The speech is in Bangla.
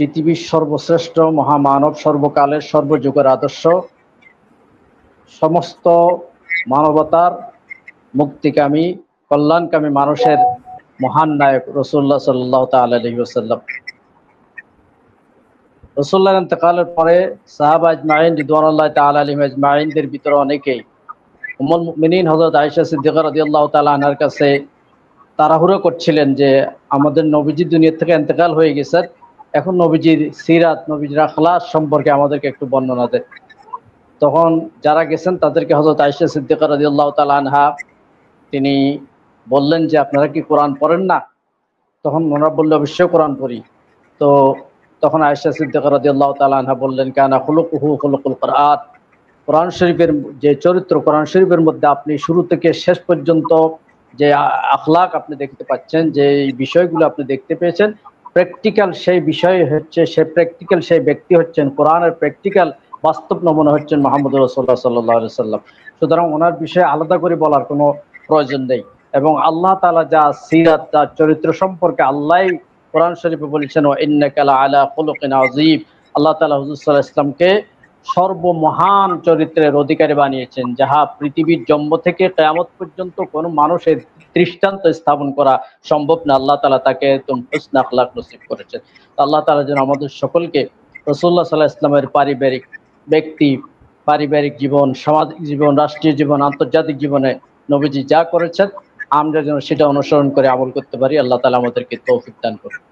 পৃথিবীর সর্বশ্রেষ্ঠ মহামানব, সর্বকালের সর্বযুগের আদর্শ, সমস্ত মানবতার মুক্তিকামী কল্যাণকামী মানুষের মহান নায়ক রাসূলুল্লাহ সাল্লাল্লাহু তাআলা আলাইহি ওয়াসাল্লাম। রাসূলুল্লাহর ইন্তেকালের পরে সাহাবা আজমাইন রিদওয়ানুল্লাহি তাআলা আলাইহিম আজমাইনদের ভিতরে অনেকেই উম্মুল মুমিনিন হযরত আয়েশা সিদ্দিকা রাদিয়াল্লাহু তাআলা আনহার কাছে তাড়াহুড়ো করছিলেন যে আমাদের নবীজি দুনিয়া থেকে ইন্তেকাল হয়ে গেছেন, এখন নবীজির সিরাত, নবীজির আখলাক সম্পর্কে আমাদেরকে একটু বর্ণনা দেন। তখন যারা গেছেন তাদেরকে হযরত আয়েশা সিদ্দিকা রাদিয়াল্লাহু তাআলা আনহা তিনি বললেন যে আপনারা কি কোরআন পড়েন না? তখন ওনারা বলল অবশ্যই কোরআন পড়ি। তো তখন আয়েশা সিদ্দিকা রাদিয়াল্লাহু তাআলা আনহা বললেন কানা খুলুকুহু খুলুকুল কুরআন, কোরআন শরীফের যে চরিত্র, কোরআন শরীফের মধ্যে আপনি শুরু থেকে শেষ পর্যন্ত যে আখলাক আপনি দেখতে পাচ্ছেন, যে বিষয়গুলো আপনি দেখতে পেয়েছেন, প্র্যাকটিক্যাল সেই বিষয় হচ্ছে, সে প্র্যাকটিক্যাল সেই ব্যক্তি হচ্ছেন, কোরআনের প্র্যাকটিক্যাল বাস্তব নমুনা হচ্ছেন মুহাম্মদুর রাসূলুল্লাহ সাল্লাল্লাহু আলাইহি ওয়াসাল্লাম। সুতরাং ওনার বিষয়ে আলাদা করে বলার কোনো প্রয়োজন নেই। এবং আল্লাহ তাআলা যা সিরাত, তার চরিত্র সম্পর্কে আল্লাহই কোরআন শরীফে বলেছেন ওয়া ইন্নাকা লাআলা খুলুকিন আযীম, আল্লাহ তাআলা হুজুর সাল্লাল্লাহু আলাইহি ওয়াসাল্লামকে সর্বমহান চরিত্রের অধিকারী বানিয়েছেন, যাহা পৃথিবীর জন্ম থেকে কিয়ামত পর্যন্ত কোনো মানুষের দৃষ্টান্ত স্থাপন করা সম্ভব না। আল্লাহ তাআলা তাকে হুসনে আখলাক নসিব করেছেন। আল্লাহ তাআলা যেন আমাদের সকলকে রাসূলুল্লাহ সাল্লাল্লাহু আলাইহি ওয়াসাল্লামের পারিবারিক জীবন, সামাজিক জীবন, রাষ্ট্রীয় জীবন, আন্তর্জাতিক জীবনে নবীজি যা করেছেন আমরা যেন সেটা অনুসরণ করে আমল করতে পারি। আল্লাহ তাআলা আমাদেরকে তৌফিক দান করুন।